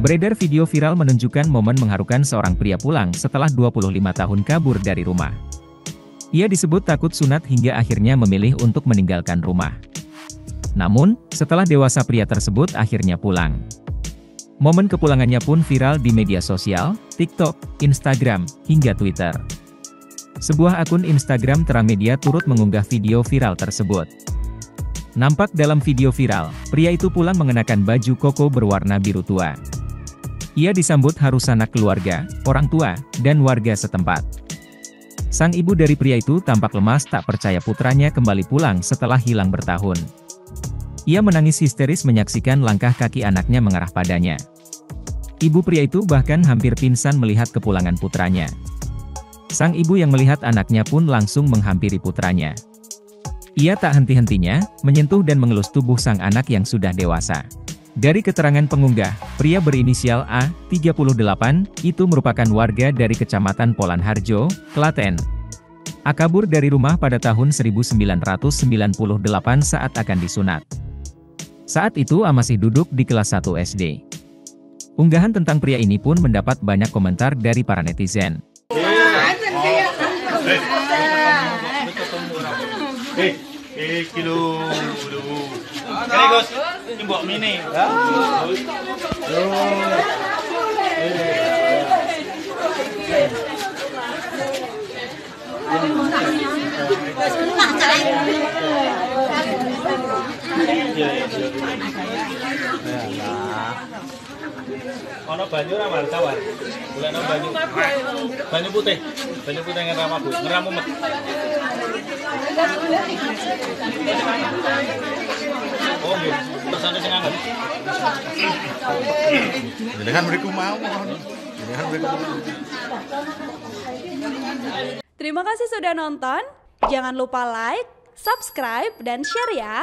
Beredar video viral menunjukkan momen mengharukan seorang pria pulang setelah 25 tahun kabur dari rumah. Ia disebut takut sunat hingga akhirnya memilih untuk meninggalkan rumah. Namun, setelah dewasa pria tersebut akhirnya pulang. Momen kepulangannya pun viral di media sosial, TikTok, Instagram, hingga Twitter. Sebuah akun Instagram Terang Media turut mengunggah video viral tersebut. Nampak dalam video viral, pria itu pulang mengenakan baju koko berwarna biru tua. Ia disambut haru sanak keluarga, orang tua, dan warga setempat. Sang ibu dari pria itu tampak lemas tak percaya putranya kembali pulang setelah hilang bertahun. Ia menangis histeris menyaksikan langkah kaki anaknya mengarah padanya. Ibu pria itu bahkan hampir pingsan melihat kepulangan putranya. Sang ibu yang melihat anaknya pun langsung menghampiri putranya. Ia tak henti-hentinya, menyentuh dan mengelus tubuh sang anak yang sudah dewasa. Dari keterangan pengunggah, pria berinisial A, 38, itu merupakan warga dari Kecamatan Polanharjo, Klaten. A kabur dari rumah pada tahun 1998 saat akan disunat. Saat itu A masih duduk di kelas 1 SD. Unggahan tentang pria ini pun mendapat banyak komentar dari para netizen. Ono banyu ra wartawan. Golekno banyu. Banyu putih ngeramu Bu. Ngeramu met. Oh nggih, pesane sing anget. Jenengan mriku mau. Jenengan mriku mau. Terima kasih sudah nonton. Jangan lupa like, subscribe, dan share ya.